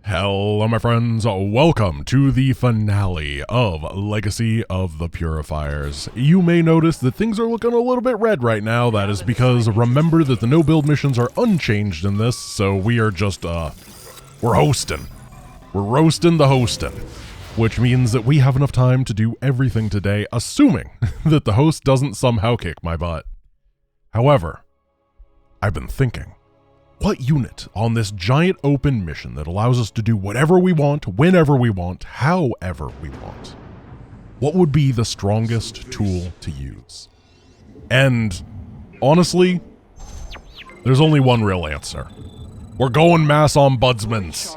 Hello my friends, welcome to the finale of Legacy of the Purifiers. You may notice that things are looking a little bit red right now. That is because remember that the no-build missions are unchanged in this, so we are just, we're hosting. We're roasting the hosting, which means that we have enough time to do everything today, assuming that the host doesn't somehow kick my butt. However, I've been thinking, what unit on this giant open mission that allows us to do whatever we want, whenever we want, however we want, what would be the strongest tool to use? And honestly, there's only one real answer. We're going mass ombudsmans.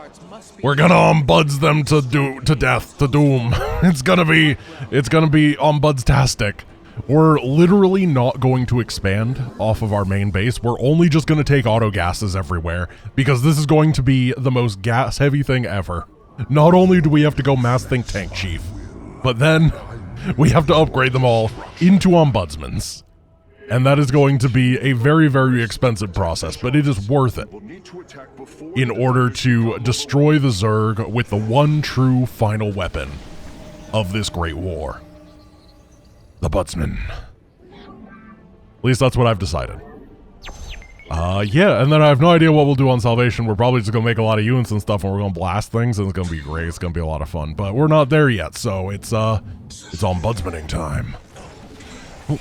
We're gonna ombuds them to death, to doom. It's gonna be ombudstastic. We're literally not going to expand off of our main base. We're only just going to take auto gases everywhere because this is going to be the most gas heavy thing ever. Not only do we have to go mass think tank chief, but then we have to upgrade them all into ombudsmans. And that is going to be a very, very expensive process, but it is worth it in order to destroy the Zerg with the one true final weapon of this great war. The Budsman. At least that's what I've decided. Yeah, and then I have no idea what we'll do on Salvation. We're probably just gonna make a lot of units and stuff, and we're gonna blast things, and it's gonna be great. It's gonna be a lot of fun, but we're not there yet, so it's ombudsmaning time. Ooh.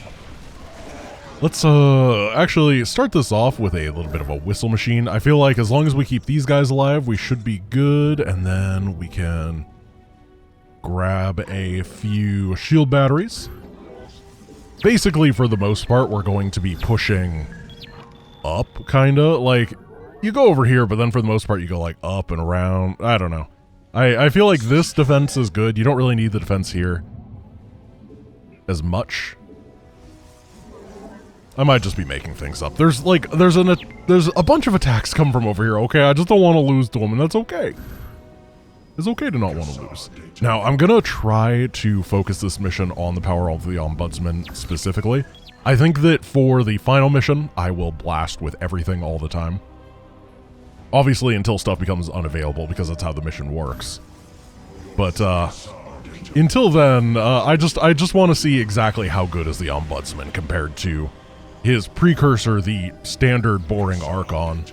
Let's actually start this off with a little bit of a whistle machine. I feel like as long as we keep these guys alive, we should be good, and then we can grab a few shield batteries. Basically, for the most part, we're going to be pushing up, kinda. Like, you go over here, but then for the most part, you go, like, up and around. I don't know. I feel like this defense is good. You don't really need the defense here as much. I might just be making things up. There's a bunch of attacks come from over here, okay? I just don't want to lose to them, and that's okay. It's okay to not want to lose. Now, I'm going to try to focus this mission on the power of the Ombudsman specifically. I think that for the final mission, I will blast with everything all the time. Obviously, until stuff becomes unavailable, because that's how the mission works. But, until then, I just want to see exactly how good is the Ombudsman compared to his precursor, the standard boring Archon.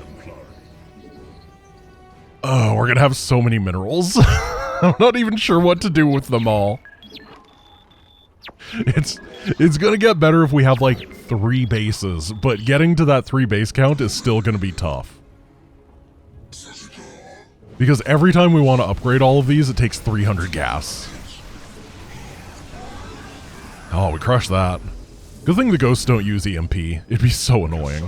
Oh, we're gonna have so many minerals. I'm not even sure what to do with them all. It's gonna get better if we have like 3 bases, but getting to that 3 base count is still gonna be tough. Because every time we want to upgrade all of these, it takes 300 gas. Oh, we crushed that. Good thing the ghosts don't use EMP. It'd be so annoying.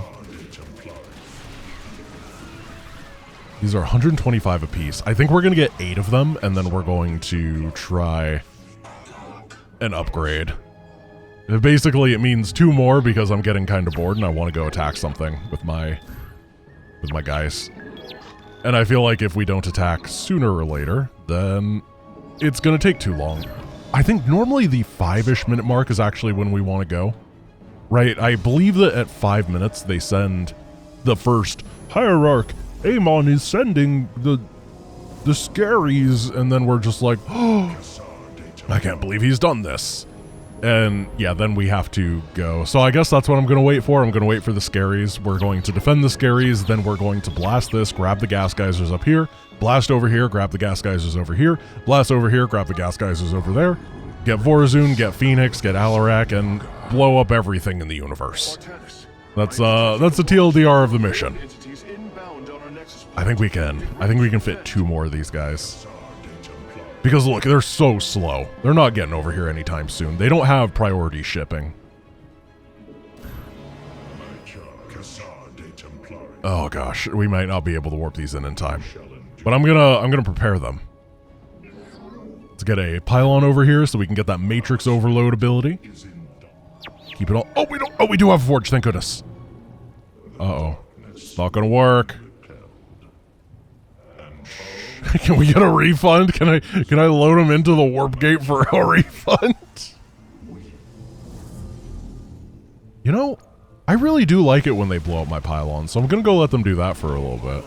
These are 125 apiece. I think we're going to get 8 of them, and then we're going to try an upgrade. Basically, it means 2 more because I'm getting kind of bored and I want to go attack something with my guys. And I feel like if we don't attack sooner or later, then it's going to take too long. I think normally the 5-ish minute mark is actually when we want to go. Right? I believe that at 5 minutes they send the first hierarch. Amon is sending the scaries, and then we're just like, oh, I can't believe he's done this. And yeah, then we have to go. So I guess that's what I'm going to wait for. I'm going to wait for the scaries. We're going to defend the scaries, then we're going to blast this, grab the gas geysers up here, blast over here, grab the gas geysers over here, blast over here, grab the gas geysers over there, get Vorazun, get Phoenix, get Alarak, and blow up everything in the universe. That's the TLDR of the mission. I think we can fit 2 more of these guys. Because look, they're so slow. They're not getting over here anytime soon. They don't have priority shipping. Oh gosh, we might not be able to warp these in time. But I'm gonna prepare them. Let's get a pylon over here so we can get that matrix overload ability. Keep it all. Oh, we do have a forge, thank goodness. Uh-oh. It's not gonna work. Can we get a refund? Can I load him into the warp gate for a refund? You know, I really do like it when they blow up my pylon, so I'm gonna go let them do that for a little bit.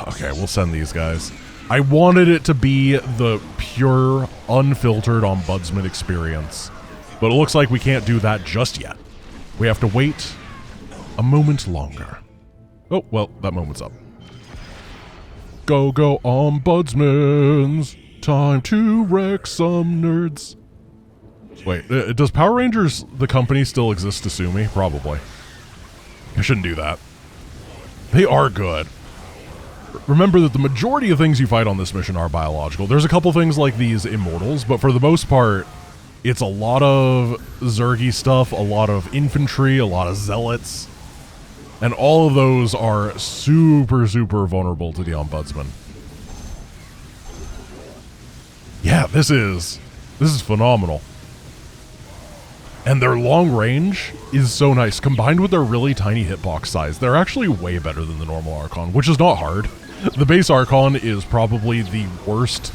Okay, we'll send these guys. I wanted it to be the pure, unfiltered Ombudsman experience. But it looks like we can't do that just yet. We have to wait a moment longer. Oh, well, that moment's up. Go, go, Ombudsmans. Time to wreck some nerds. Wait, does Power Rangers, the company, still exist to sue me? Probably. I shouldn't do that. They are good. Remember that the majority of things you fight on this mission are biological. There's a couple things like these immortals, but for the most part, it's a lot of Zergy stuff, a lot of infantry, a lot of zealots, and all of those are super, super vulnerable to the Ombudsman. Yeah, this is phenomenal. And their long range is so nice. Combined with their really tiny hitbox size, they're actually way better than the normal Archon, which is not hard. The base Archon is probably the worst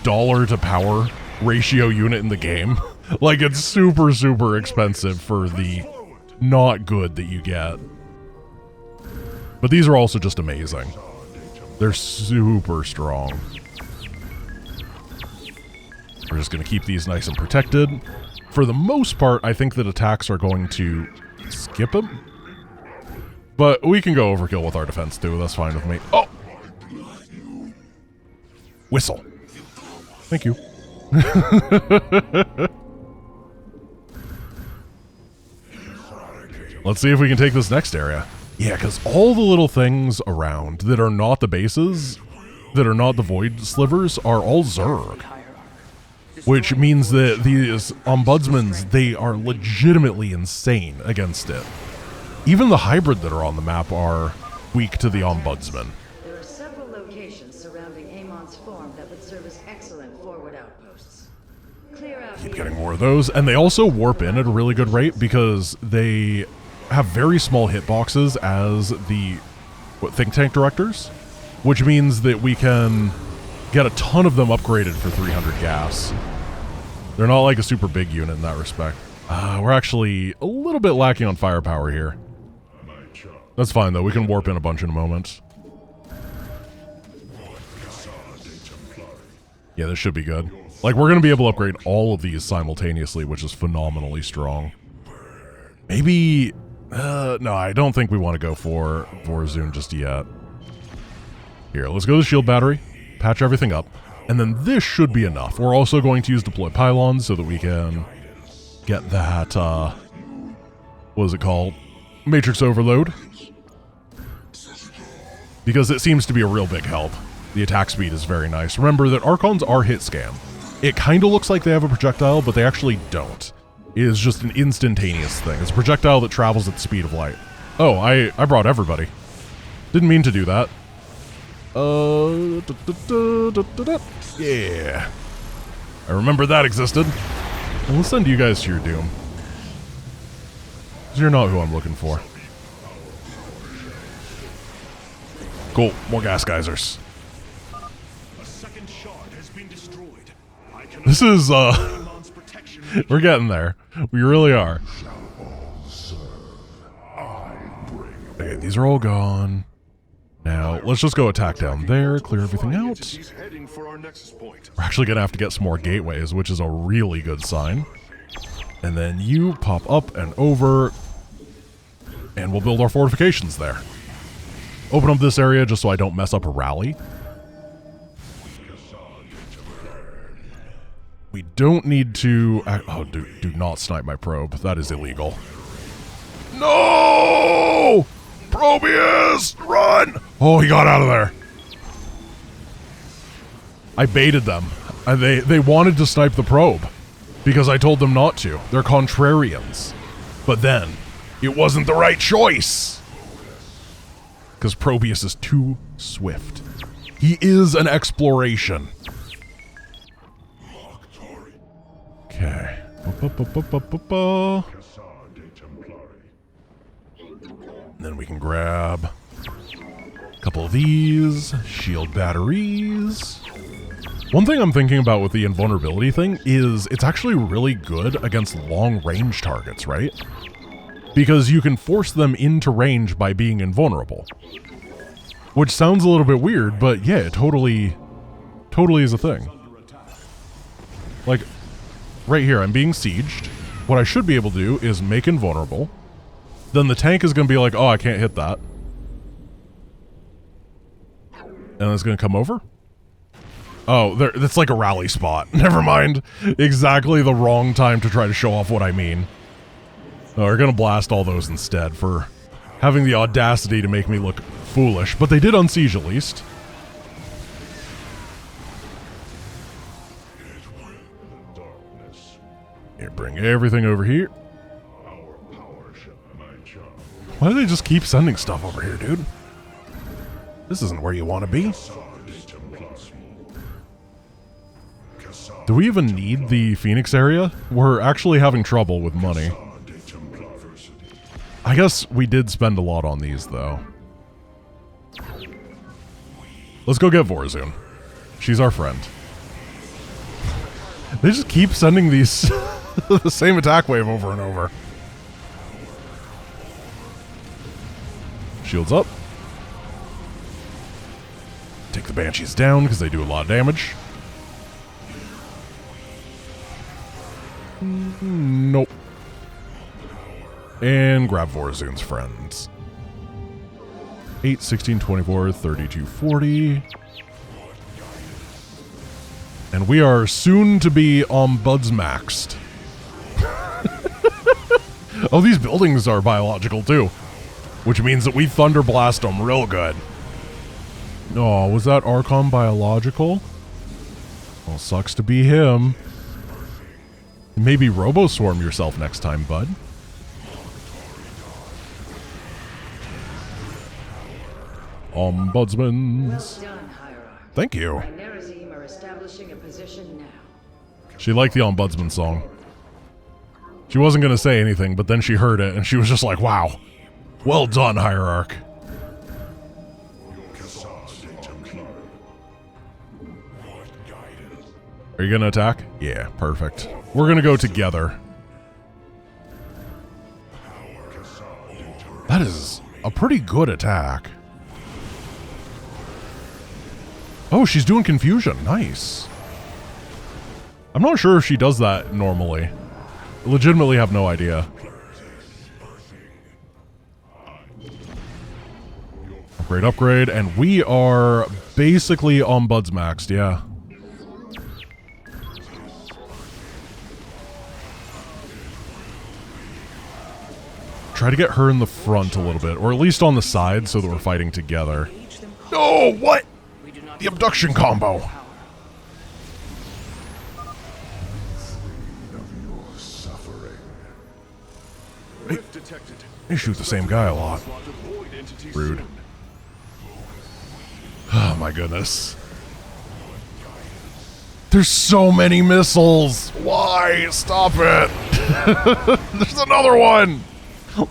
dollar to power ratio unit in the game. Like, it's super, super expensive for the not good that you get. But these are also just amazing. They're super strong. We're just going to keep these nice and protected. For the most part, I think that attacks are going to skip him. But we can go overkill with our defense too, that's fine with me. Oh! Whistle. Thank you. Let's see if we can take this next area. Yeah, because all the little things around that are not the bases, that are not the void slivers, are all Zerg. Which means that these Ombudsmans, they are legitimately insane against it. Even the hybrid that are on the map are weak to the Ombudsman. There are several locations surrounding Amon's farm that would serve as excellent forward outposts. Clear out. Keep getting more of those, and they also warp in at a really good rate because they have very small hitboxes as the think tank directors, which means that we can get a ton of them upgraded for 300 gas. They're not like a super big unit in that respect. We're actually a little bit lacking on firepower here. That's fine though, we can warp in a bunch in a moment. Yeah, this should be good. Like, we're going to be able to upgrade all of these simultaneously, which is phenomenally strong. Maybe... no, I don't think we want to go for Zune just yet. Here, let's go to the shield battery, patch everything up, and then this should be enough. We're also going to use deploy pylons so that we can get that, what is it called? Matrix overload. Because it seems to be a real big help. The attack speed is very nice. Remember that Archons are hit scam. It kind of looks like they have a projectile, but they actually don't. It is just an instantaneous thing. It's a projectile that travels at the speed of light. Oh, I brought everybody. Didn't mean to do that. Yeah. I remember that existed. Well, let's send you guys to your doom. Because you're not who I'm looking for. Cool. More gas geysers. This is, we're getting there. We really are. Okay, these are all gone. Now, let's just go attack down there, clear everything out. We're actually going to have to get some more gateways, which is a really good sign. And then you pop up and over, and we'll build our fortifications there. Open up this area just so I don't mess up a rally. We don't need to... Oh, do not snipe my probe. That is illegal. No! Probius! Run! Oh, he got out of there. I baited them. They wanted to snipe the probe because I told them not to. They're contrarians. But then, it wasn't the right choice. Because Probius is too swift. He is an exploration. Okay. Then we can grab a couple of these, shield batteries. One thing I'm thinking about with the invulnerability thing is it's actually really good against long-range targets, right? Because you can force them into range by being invulnerable. Which sounds a little bit weird, but yeah, it totally is a thing. Like, right here, I'm being sieged. What I should be able to do is make invulnerable. Then the tank is going to be like, oh, I can't hit that. And it's going to come over. Oh, that's like a rally spot. Never mind. Exactly the wrong time to try to show off what I mean. Oh, we're going to blast all those instead for having the audacity to make me look foolish. But they did unsiege at least. Here, bring everything over here. Why do they just keep sending stuff over here, dude? This isn't where you want to be. Do we even need the Phoenix area? We're actually having trouble with money. I guess we did spend a lot on these, though. Let's go get Vorazun. She's our friend. They just keep sending these the same attack wave over and over. Shields up. Take the Banshees down because they do a lot of damage. Nope. And grab Vorazun's friends. 8, 16, 24, 32, 40. And we are soon to be Ombudsmaxed. Oh, these buildings are biological too. Which means that we thunderblast them real good. Oh, was that Archon biological? Well, sucks to be him. Maybe Robo-Swarm yourself next time, bud. Ombudsmans. Well done, Hierarch. Thank you. Nerazim are establishing a position now. She liked the Ombudsman song. She wasn't going to say anything, but then she heard it, and she was just like, wow. Well done, Hierarch. Are you going to attack? Yeah, perfect. We're going to go together. That is a pretty good attack. Oh, she's doing confusion. Nice. I'm not sure if she does that normally. Legitimately have no idea. Upgrade, upgrade, and we are basically Ombudsmaxed, yeah. Try to get her in the front a little bit, or at least on the side so that we're fighting together. Oh, what? The abduction combo. They shoot the same guy a lot. Rude. Oh my goodness. There's so many missiles. Why? Stop it. There's another one.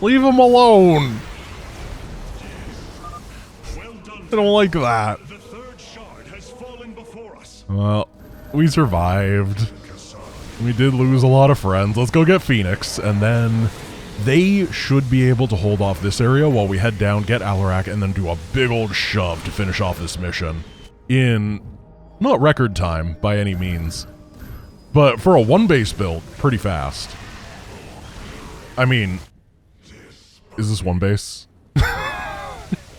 Leave him alone. I don't like that. Well, we survived. We did lose a lot of friends. Let's go get Phoenix, and then they should be able to hold off this area while we head down, get Alarak, and then do a big old shove to finish off this mission. In not record time, by any means, but for a one-base build, pretty fast. I mean, is this one base?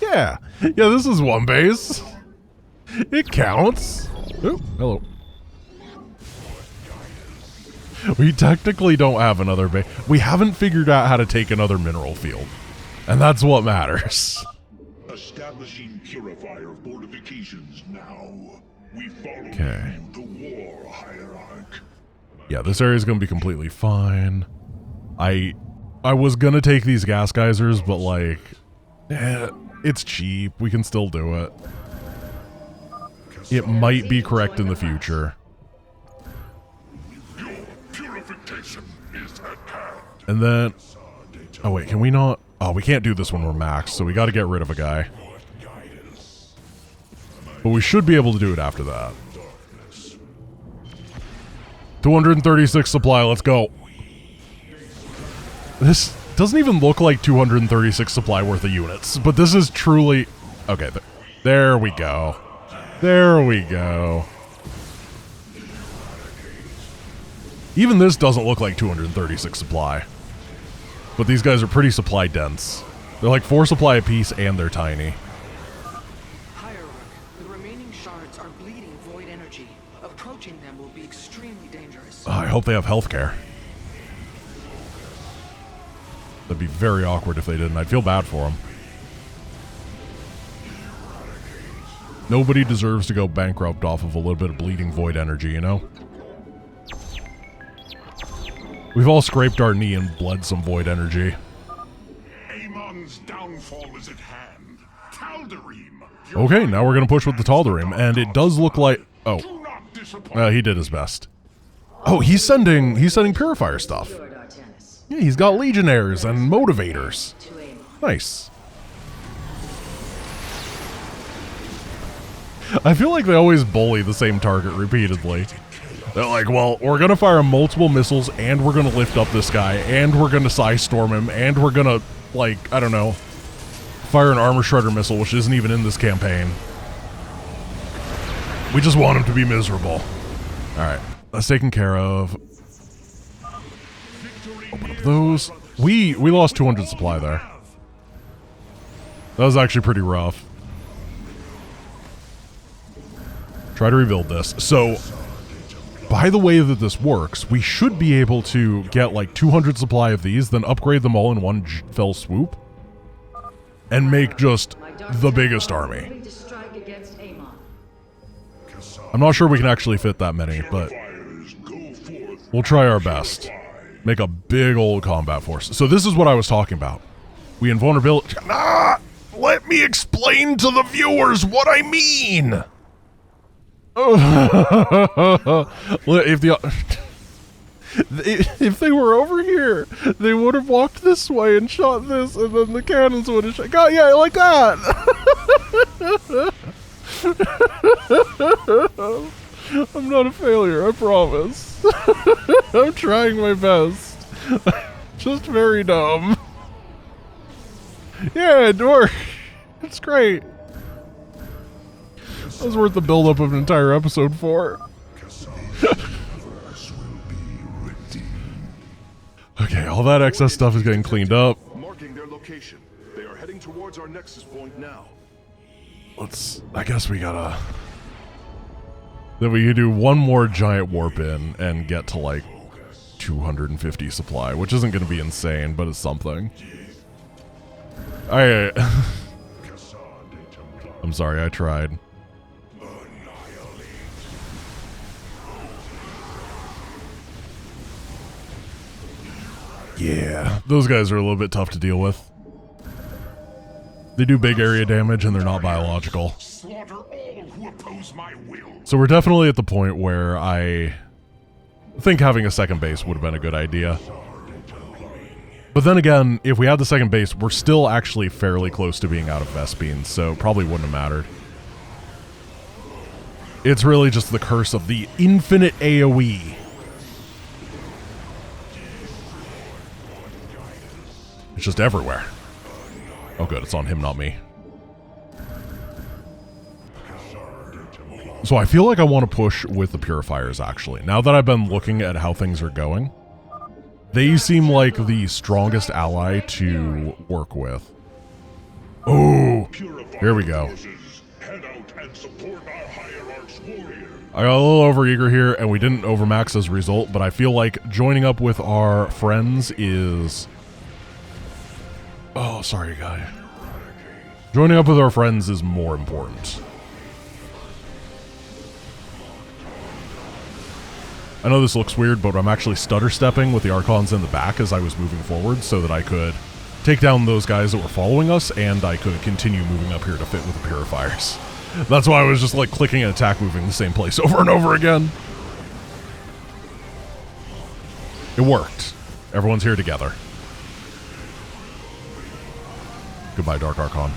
Yeah, this is one base. It counts. Oh, hello. We technically don't have another base. We haven't figured out how to take another mineral field. And that's what matters. Establishing Purifier fortifications now. We follow the war hierarch. Yeah, this area is going to be completely fine. I was going to take these gas geysers, but like, it's cheap. We can still do it. It might be correct in the future. And then, oh wait, can we not? Oh, we can't do this when we're maxed, so we got to get rid of a guy. But we should be able to do it after that. 236 supply, let's go. This doesn't even look like 236 supply worth of units, but this is truly... Okay, There we go. There we go. Even this doesn't look like 236 supply. But these guys are pretty supply dense. They're like 4 supply apiece and they're tiny. Hierarch, the remaining shards are bleeding void energy. Approaching them will be extremely dangerous. I hope they have healthcare. That'd be very awkward if they didn't. I'd feel bad for them. Nobody deserves to go bankrupt off of a little bit of bleeding void energy, you know? We've all scraped our knee and bled some void energy. Amon's downfall is at hand. Tal'Darim. Okay, now we're gonna push with the Tal'Darim, and it does look like... Oh, Do not disappoint. he did his best. Oh, he's sending Purifier stuff. Lord Artanis. Yeah, he's got Legionnaires and Motivators. To Amon. Nice. I feel like they always bully the same target repeatedly. They're like, well, we're gonna fire multiple missiles, and we're gonna lift up this guy, and we're gonna Psystorm him, and we're gonna, like, I don't know, fire an Armor Shredder missile, which isn't even in this campaign. We just want him to be miserable. Alright, that's taken care of. Open up those. We lost 200 supply there. That was actually pretty rough. Try to rebuild this. So, by the way that this works, we should be able to get like 200 supply of these, then upgrade them all in one fell swoop, and make just the biggest army. Moving to strike against Amon. I'm not sure we can actually fit that many, but Purifiers, go forth. we'll try our best. Make a big old combat force. So this is what I was talking about. We invulnerability... Let me explain to the viewers what I mean! If they were over here, they would have walked this way and shot this, and then the cannons would have shot. God, yeah, like that. I'm not a failure, I promise. I'm trying my best. Just very dumb. Yeah, it worked. It's great. That was worth the build-up of an entire episode for. Okay, all that excess stuff is getting cleaned up. Marking their location. They are heading towards our nexus point now. I guess we gotta... Then we could do one more giant warp in and get to like 250 supply, which isn't gonna be insane, but it's something. I'm sorry, I tried. Yeah, those guys are a little bit tough to deal with. They do big area damage and they're not biological. Slaughter all who oppose my will. So we're definitely at the point where I think having a second base would have been a good idea. But then again, if we had the second base, we're still actually fairly close to being out of Vespines, so probably wouldn't have mattered. It's really just the curse of the infinite AoE. It's just everywhere. Oh good, it's on him, not me. So I feel like I want to push with the Purifiers, actually. Now that I've been looking at how things are going, they seem like the strongest ally to work with. Oh, here we go. Head out and support our hierarch's warrior. I got a little overeager here, and we didn't overmax as a result, but I feel like joining up with our friends is... Oh, sorry, guy. Joining up with our friends is more important. I know this looks weird, but I'm actually stutter stepping with the Archons in the back as I was moving forward so that I could take down those guys that were following us, and I could continue moving up here to fit with the Purifiers. That's why I was just like clicking and attack moving the same place over and over again. It worked. Everyone's here together. Goodbye, Dark Archon.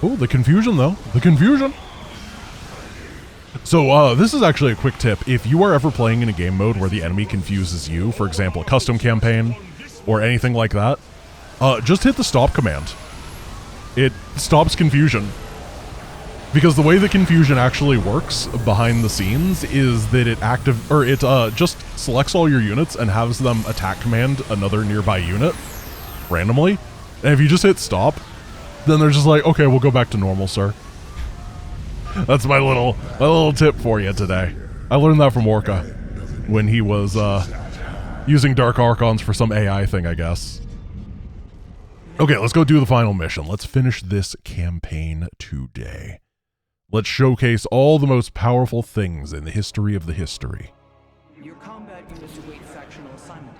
Oh, the confusion, though. The confusion. So, this is actually a quick tip. If you are ever playing in a game mode where the enemy confuses you, for example, a custom campaign or anything like that, just hit the stop command. It stops confusion. Because the way the confusion actually works behind the scenes is that it just selects all your units and has them attack command another nearby unit randomly. And if you just hit stop, then they're just like, okay, we'll go back to normal, sir. That's my little tip for you today. I learned that from Orca when he was using Dark Archons for some AI thing, I guess. Okay, let's go do the final mission. Let's finish this campaign today. Let's showcase all the most powerful things in the history of the history. Your combat units await factional assignment.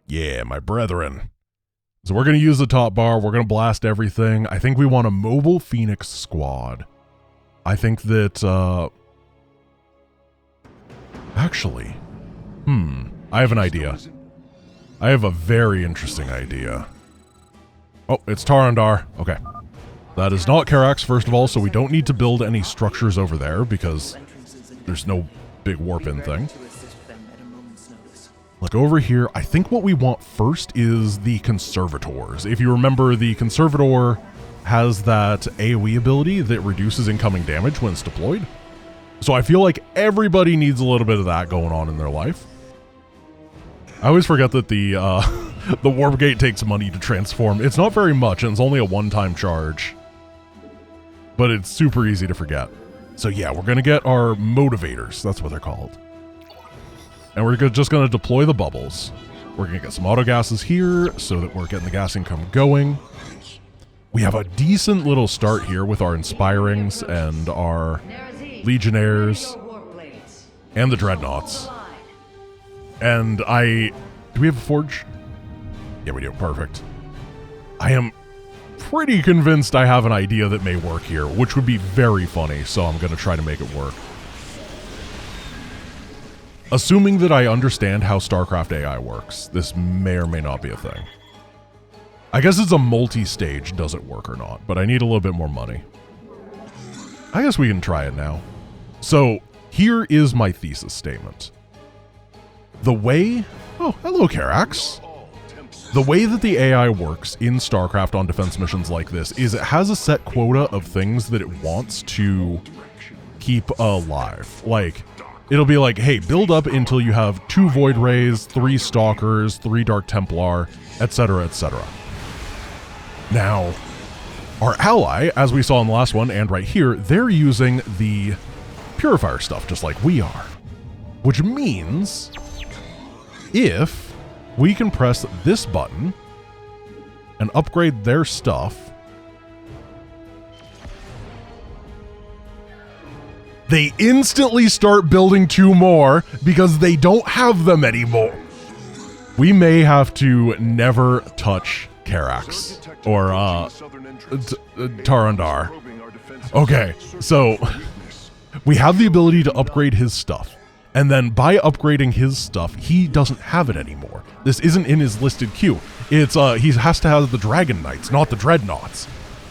Yeah, my brethren. So we're going to use the top bar. We're going to blast everything. I think we want a mobile Phoenix squad. I think that, actually, I have an idea. I have a very interesting idea. Oh, it's Tarandar. Okay. That is not Karax, first of all, so we don't need to build any structures over there because there's no big warp-in thing. Look over here. I think what we want first is the Conservators. If you remember, the Conservator has that AoE ability that reduces incoming damage when it's deployed. So I feel like everybody needs a little bit of that going on in their life. I always forget that the the warp gate takes money to transform. It's not very much, and it's only a one-time charge. But it's super easy to forget. So yeah, we're going to get our motivators. That's what they're called. And we're just going to deploy the bubbles. We're going to get some auto gases here so that we're getting the gas income going. We have a decent little start here with our Inspirings and our Legionnaires and the Dreadnoughts. And do we have a forge? Yeah, we do. Perfect. I am pretty convinced I have an idea that may work here, which would be very funny, so I'm going to try to make it work. Assuming that I understand how StarCraft AI works, this may or may not be a thing. I guess it's a multi-stage, does it work or not, but I need a little bit more money. I guess we can try it now. So, here is my thesis statement. The way... Oh, hello, Karax. The way that the AI works in StarCraft on defense missions like this is it has a set quota of things that it wants to keep alive. Like, it'll be like, hey, build up until you have 2 Void Rays, 3 Stalkers, 3 Dark Templar, etc., etc. Now, our ally, as we saw in the last one and right here, they're using the Purifier stuff just like we are. Which means, if we can press this button and upgrade their stuff, they instantly start building 2 more because they don't have them anymore. We may have to never touch Karax or Tarandar. Okay, so we have the ability to upgrade his stuff. And then by upgrading his stuff, he doesn't have it anymore. This isn't in his listed queue. It's he has to have the Dragon Knights, not the Dreadnoughts.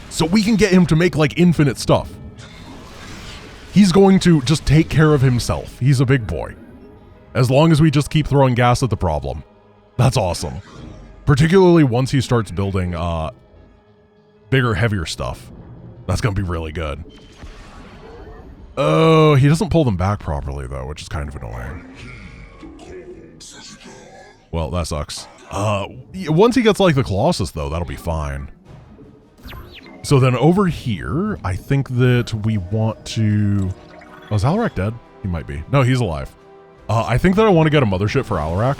So we can get him to make like infinite stuff. He's going to just take care of himself. He's a big boy. As long as we just keep throwing gas at the problem. That's awesome. Particularly once he starts building bigger, heavier stuff. That's going to be really good. Oh, he doesn't pull them back properly, though, which is kind of annoying. Well, that sucks. Once he gets, like, the Colossus, though, that'll be fine. So then over here, I think that we want to... Oh, is Alarak dead? He might be. No, he's alive. I think that I want to get a mothership for Alarak,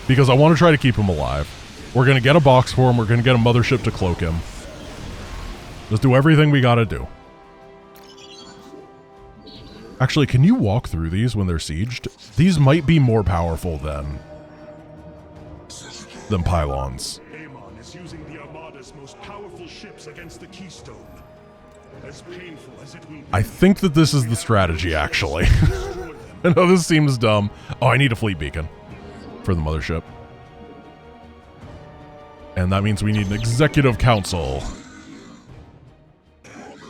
because I want to try to keep him alive. We're going to get a box for him. We're going to get a mothership to cloak him. Let's do everything we got to do. Actually, can you walk through these when they're sieged? These might be more powerful than pylons. Amon is using the Armada's most powerful ships against the Keystone. As painful as it will be, I think that this is the strategy, actually. I know this seems dumb. Oh, I need a fleet beacon for the mothership. And that means we need an executive council.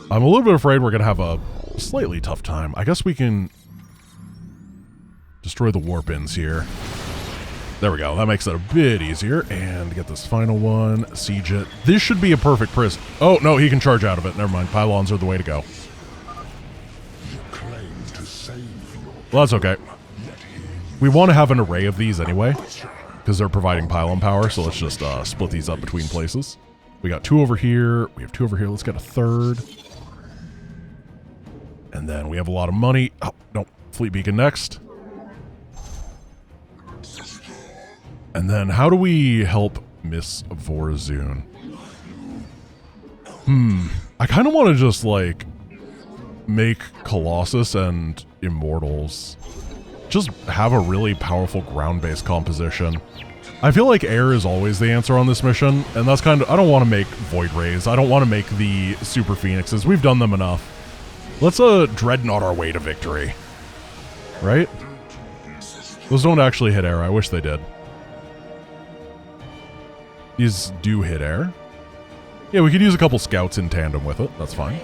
I'm a little bit afraid we're going to have a slightly tough time. I guess we can destroy the warp-ins here. There we go. That makes it a bit easier. And get this final one. Siege it. This should be a perfect prison. Oh, no, he can charge out of it. Never mind. Pylons are the way to go. Well, that's okay. We want to have an array of these anyway, because they're providing pylon power, so let's just split these up between places. We got 2 over here. We have 2 over here. Let's get a third. And then we have a lot of money. Oh, no. Fleet beacon next. And then how do we help Miss Vorzoon? I kind of want to just, like, make Colossus and Immortals. Just have a really powerful ground-based composition. I feel like air is always the answer on this mission, and that's kind of... I don't want to make Void Rays. I don't want to make the Super Phoenixes. We've done them enough. Let's Dreadnought our way to victory. Right? Those don't actually hit air. I wish they did. These do hit air. Yeah, we could use a couple scouts in tandem with it. That's fine.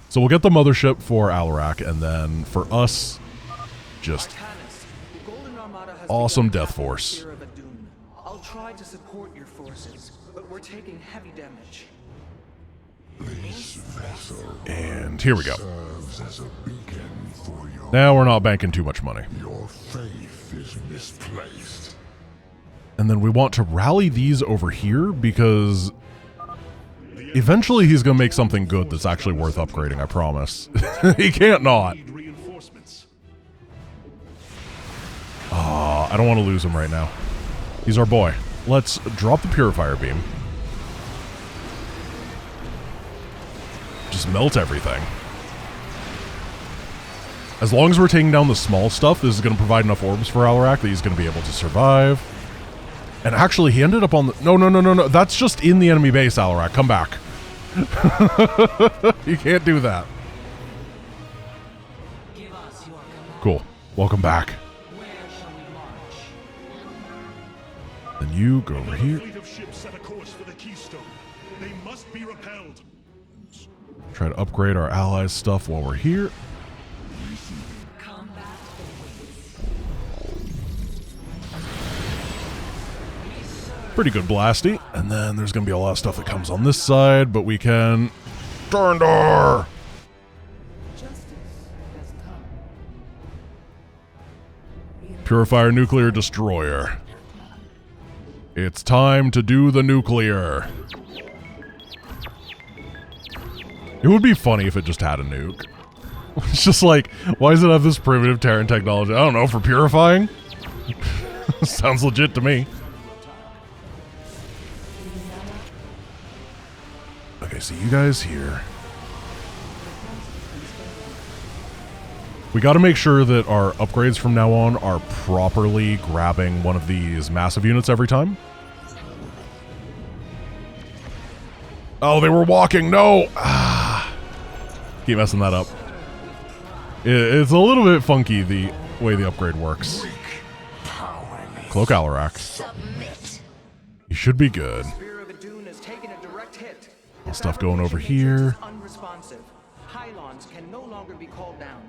So we'll get the mothership for Alarak, and then for us, just awesome Death Force. I'll try to support your forces, but we're taking heavy damage. And here we go. Now we're not banking too much money. Your faith is misplaced. And then we want to rally these over here because eventually he's going to make something good that's actually worth upgrading, I promise. He can't not. I don't want to lose him right now. He's our boy. Let's drop the Purifier beam. Just melt everything. As long as we're taking down the small stuff, this is going to provide enough orbs for Alarak that he's going to be able to survive. And actually, he ended up on the... No. That's just in the enemy base, Alarak. Come back. You can't do that. Cool. Welcome back. Then you go over here. Try to upgrade our allies' stuff while we're here. Pretty good blasty. And then there's going to be a lot of stuff that comes on this side, but we can... Darndar! Purifier Nuclear Destroyer. It's time to do the nuclear. It would be funny if it just had a nuke. It's just like, why does it have this primitive Terran technology? I don't know, for purifying? Sounds legit to me. Okay, so you guys here. We got to make sure that our upgrades from now on are properly grabbing one of these massive units every time. Oh, they were walking. No! Keep messing that up. It's a little bit funky the way the upgrade works. Cloak Alarak. You should be good. Stuff going over here. Unresponsive. Pylons can no longer be called down.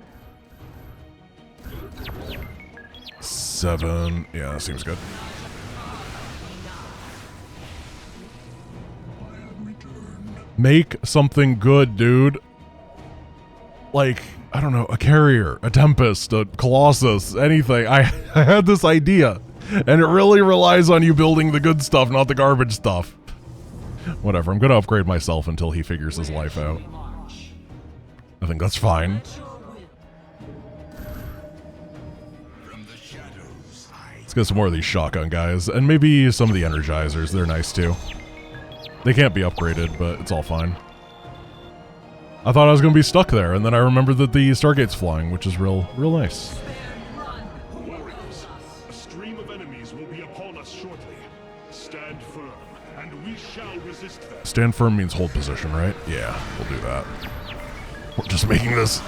7. Yeah, that seems good. Make something good, dude. Like, I don't know, a carrier, a Tempest, a Colossus, anything. I had this idea, and it really relies on you building the good stuff, not the garbage stuff. Whatever, I'm gonna upgrade myself until he figures his life out. I think that's fine. Let's get some more of these shotgun guys, and maybe some of the energizers, they're nice too. They can't be upgraded, but it's all fine. I thought I was gonna be stuck there, and then I remembered that the Stargate's flying, which is real nice. Warriors, a stream of enemies will be upon us shortly. Stand firm, and we shall resist them. Stand firm means hold position, right? Yeah, we'll do that. We're just making this...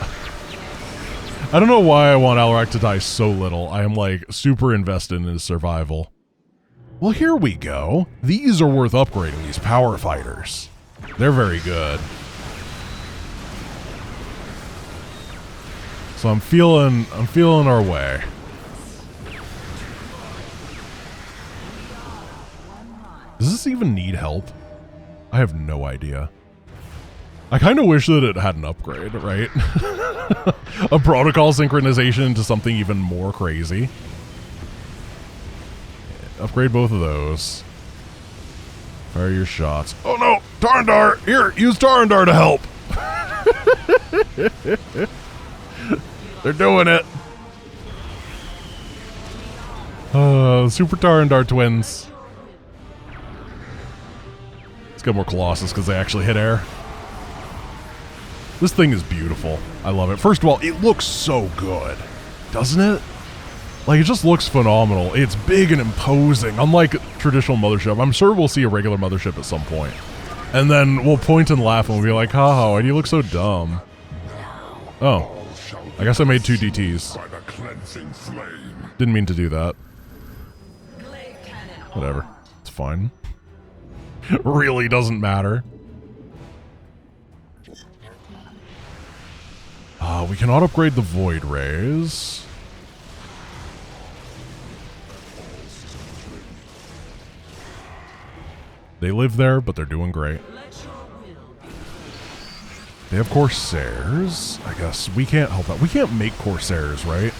I don't know why I want Alarak to die so little. I am, like, super invested in his survival. Well, here we go. These are worth upgrading, these power fighters. They're very good. So I'm feeling our way. Does this even need help? I have no idea. I kind of wish that it had an upgrade, right? A protocol synchronization into something even more crazy. Upgrade both of those. Fire your shots. Oh no! Tarndar! Here, use Tarndar to help! They're doing it! Super Tarndar twins. Let's get more Colossus because they actually hit air. This thing is beautiful. I love it. First of all, it looks so good, doesn't it? Like, it just looks phenomenal. It's big and imposing, unlike traditional mothership. I'm sure we'll see a regular mothership at some point. And then we'll point and laugh and we'll be like, haha, why do you look so dumb? Oh. I guess I made 2 DTs. Didn't mean to do that. Whatever. It's fine. Really doesn't matter. We cannot upgrade the Void Rays. They live there, but they're doing great. They have Corsairs. I guess we can't help that. We can't make Corsairs, right?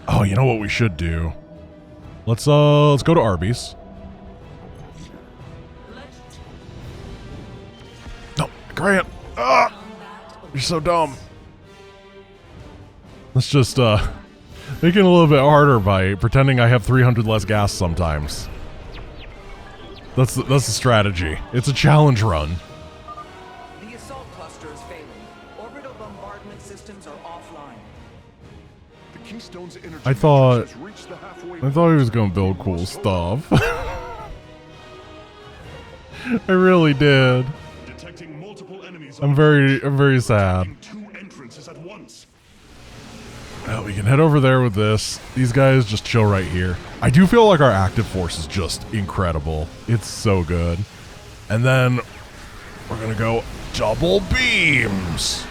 Oh, you know what we should do? Let's go to Arby's. No, Grant! Ah! You're so dumb. Let's just, make it a little bit harder by pretending I have 300 less gas sometimes. That's the strategy. It's a challenge run. The assault cluster is failing. Orbital bombardment systems are offline. The Keystone's energy I thought has reached the halfway he was gonna build cool stuff. I really did. Detecting multiple enemies. I'm very sad. Two entrances at once. Well, we can head over there with this. These guys just chill right here. I do feel like our active force is just incredible. It's so good. And then we're gonna go double beams.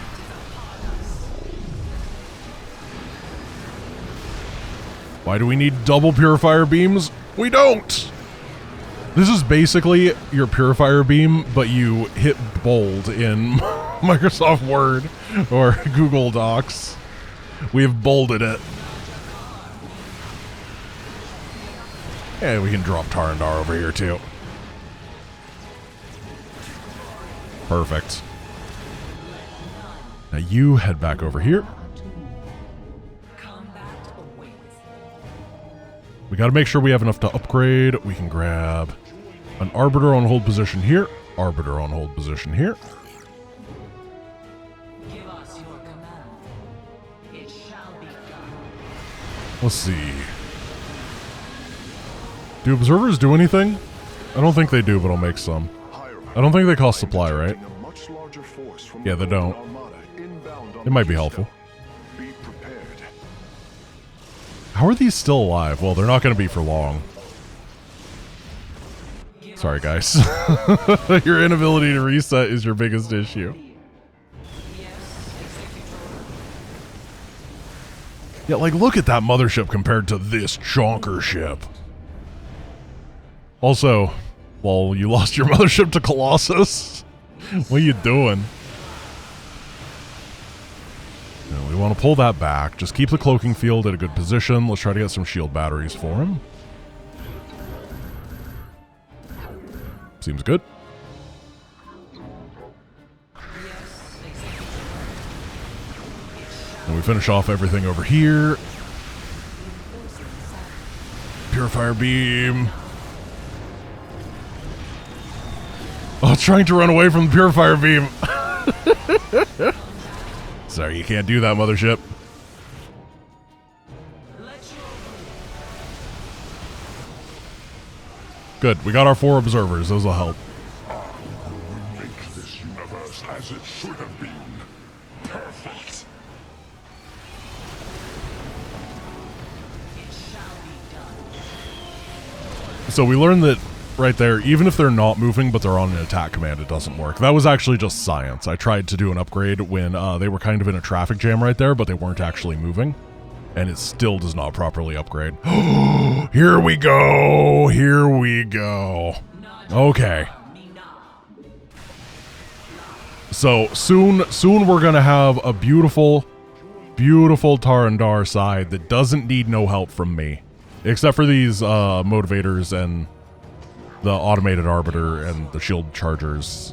Why do we need double purifier beams? We don't! This is basically your purifier beam, but you hit bold in Microsoft Word or Google Docs. We have bolded it. And we can drop Tarndar over here too. Perfect. Now you head back over here. We gotta make sure we have enough to upgrade. We can grab an Arbiter on hold position here. Arbiter on hold position here. Let's see. Do observers do anything? I don't think they do, but I'll make some. I don't think they cost supply, right? Yeah, they don't. It might be helpful. How are these still alive? Well, they're not going to be for long. Sorry, guys. Your inability to reset is your biggest issue. Yeah, like, look at that mothership compared to this chonker ship. Also, well, you lost your mothership to Colossus. What are you doing? No, we want to pull that back. Just keep the cloaking field at a good position. Let's try to get some shield batteries for him. Seems good. And we finish off everything over here. Purifier beam. Oh, it's trying to run away from the purifier beam. Sorry, you can't do that, mothership. Good, we got our 4 observers. Those will help. Make this universe as it should have been. Perfect. So we learned that right there, even if they're not moving but they're on an attack command, it doesn't work. That was actually just science. I tried to do an upgrade when they were kind of in a traffic jam right there, but they weren't actually moving. And it still does not properly upgrade. Here we go! Here we go. Okay. So soon we're gonna have a beautiful Tarandar side that doesn't need no help from me. Except for these motivators and the automated arbiter and the shield chargers.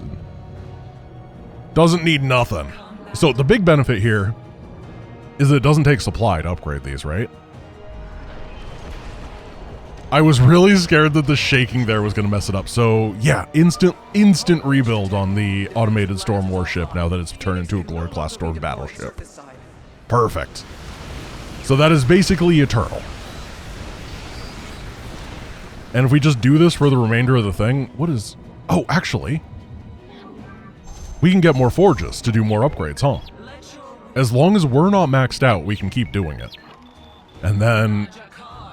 Doesn't need nothing. So the big benefit here is that it doesn't take supply to upgrade these, right? I was really scared that the shaking there was going to mess it up. So yeah, instant rebuild on the automated storm warship now that it's turned into a Glory class storm battleship. Perfect. So that is basically eternal. And if we just do this for the remainder of the thing, what is... Oh, actually, we can get more forges to do more upgrades, huh? As long as we're not maxed out, we can keep doing it. And then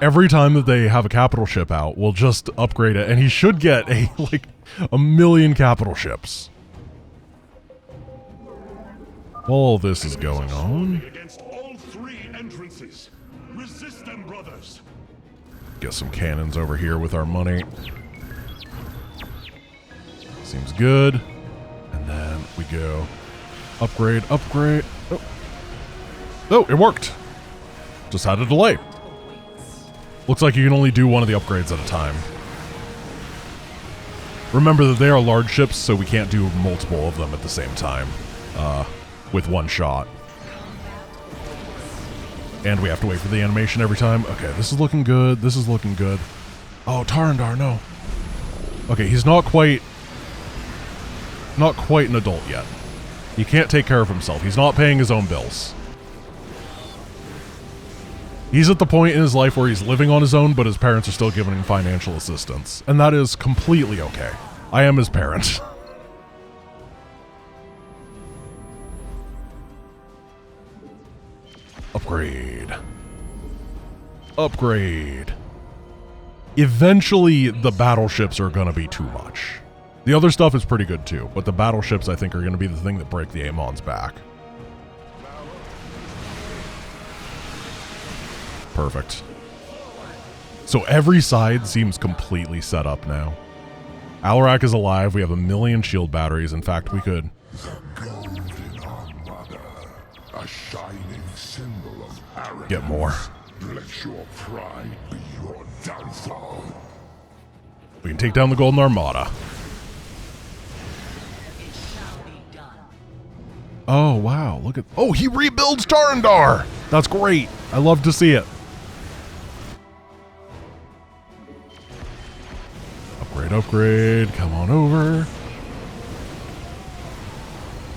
every time that they have a capital ship out, we'll just upgrade it, and he should get a million capital ships. All this is going on. Against all three entrances. Resist them, brothers. Get some cannons over here with our money. Seems good. And then we go upgrade. Oh, it worked. Just had a delay. Looks like you can only do one of the upgrades at a time. Remember that they are large ships, so we can't do multiple of them at the same time with one shot. And we have to wait for the animation every time. Okay, this is looking good. This is looking good. Oh, Tarandar, no. Okay, he's not quite an adult yet. He can't take care of himself. He's not paying his own bills. He's at the point in his life where he's living on his own, but his parents are still giving him financial assistance. And that is completely okay. I am his parent. Upgrade. Upgrade. Eventually, the battleships are going to be too much. The other stuff is pretty good too, but the battleships, I think, are going to be the thing that break the Amon's back. Perfect. So every side seems completely set up now. Alarak is alive. We have 1 million shield batteries. In fact, we could... The golden armada, a shining symbol of arrogance. Get more. Let your pride be your downfall. We can take down the Golden Armada. Oh, wow. Look at... Oh, he rebuilds Tarandar! That's great. I love to see it. Upgrade. Come on over.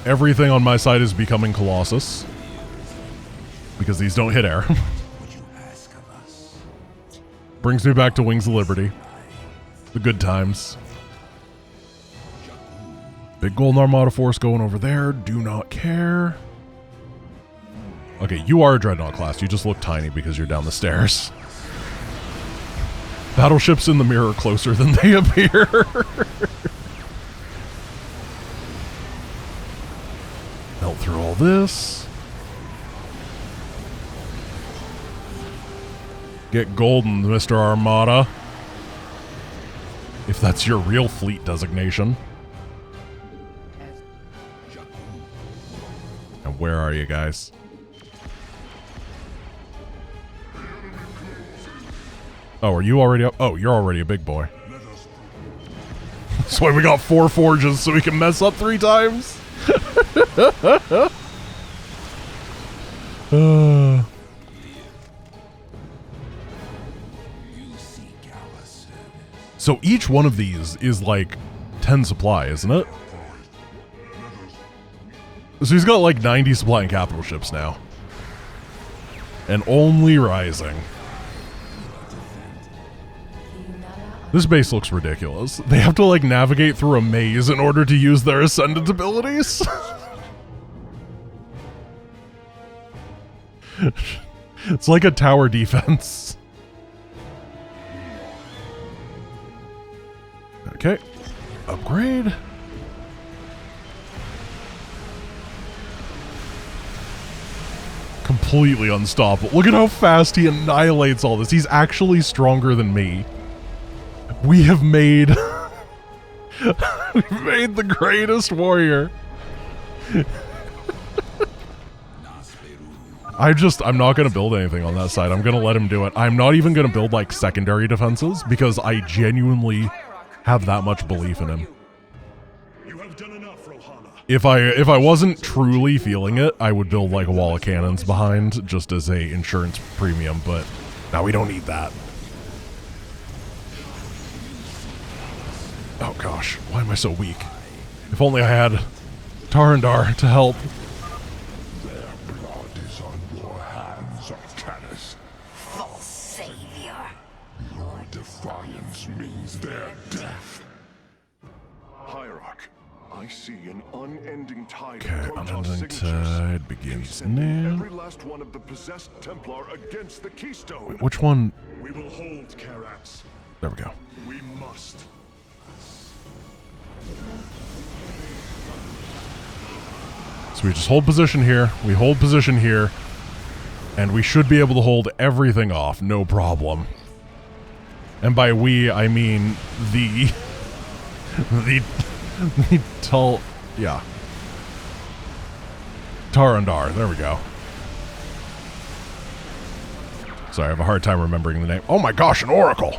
Everything on my side is becoming Colossus. Because these don't hit air. Brings me back to Wings of Liberty. The good times. Big Golden Armada force going over there. Do not care. Okay, you are a Dreadnought class. You just look tiny because you're down the stairs. Battleships in the mirror are closer than they appear. Melt through all this. Get golden, Mr. Armada. If that's your real fleet designation. And where are you guys? Oh, are you already up? Oh, you're already a big boy. That's why we got 4 forges, so we can mess up 3 times. So each one of these is like 10 supply, isn't it? So he's got like 90 supply and capital ships now. And only rising. This base looks ridiculous. They have to like navigate through a maze in order to use their ascendant abilities. It's like a tower defense. Okay. Upgrade. Completely unstoppable. Look at how fast he annihilates all this. He's actually stronger than me. We have made We made the greatest warrior. I'm not going to build anything on that side. I'm going to let him do it. I'm not even going to build, like, secondary defenses because I genuinely have that much belief in him. You have done enough, Rohana. If I wasn't truly feeling it, I would build, like, a wall of cannons behind just as a insurance premium, but now we don't need that. Oh gosh, why am I so weak? If only I had Tarandar to help. Their blood is on your hands, Arcanus. False savior. Your defiance means their death. Hierarch, I see an unending tide Okay, approach our unending signatures. tide begins Sending now. every last one of the possessed Templar against the Keystone. Which one? We will hold Karats. There we go. We must. So we just hold position here, we hold position here, and we should be able to hold everything off, no problem. And by we, I mean the Tarandar, there we go. Sorry, I have a hard time remembering the name. Oh my gosh, an Oracle!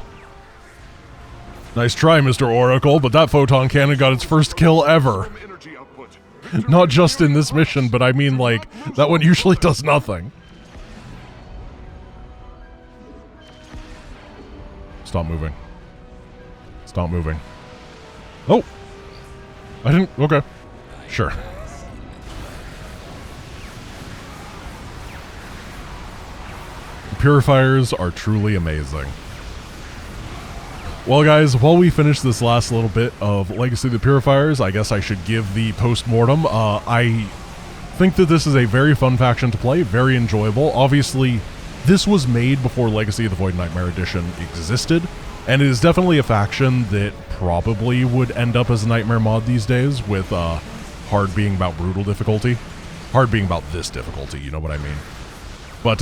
Nice try, Mr. Oracle, but that photon cannon got its first kill ever. Energy output. Not just in this mission, but I mean, like, that one usually does nothing. Stop moving. Stop moving. Oh! I didn't... Okay. Sure. Purifiers are truly amazing. Well, guys, while we finish this last little bit of Legacy of the Purifiers, I guess I should give the post-mortem. I think that this is a very fun faction to play, very enjoyable. Obviously, this was made before Legacy of the Void Nightmare Edition existed, and it is definitely a faction that probably would end up as a Nightmare mod these days, with hard being about brutal difficulty. Hard being about this difficulty, you know what I mean. But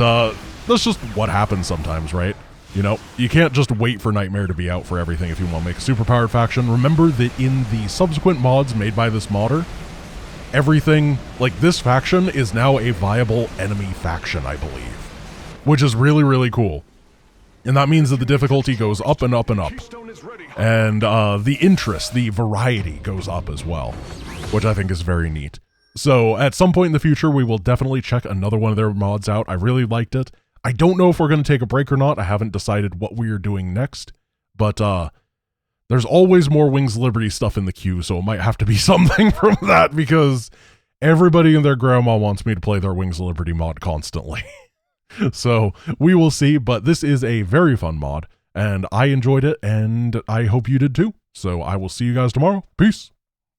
that's just what happens sometimes, right? You know, you can't just wait for Nightmare to be out for everything if you want to make a superpowered faction. Remember that in the subsequent mods made by this modder, everything, like this faction, is now a viable enemy faction, I believe. Which is really, really cool. And that means that the difficulty goes up and up and up. Keystone is ready. And the interest, the variety goes up as well, which I think is very neat. So at some point in the future, we will definitely check another one of their mods out. I really liked it. I don't know if we're going to take a break or not. I haven't decided what we are doing next, but there's always more Wings of Liberty stuff in the queue, so it might have to be something from that, because everybody and their grandma wants me to play their Wings of Liberty mod constantly. So we will see, but this is a very fun mod, and I enjoyed it, and I hope you did too. So I will see you guys tomorrow. Peace.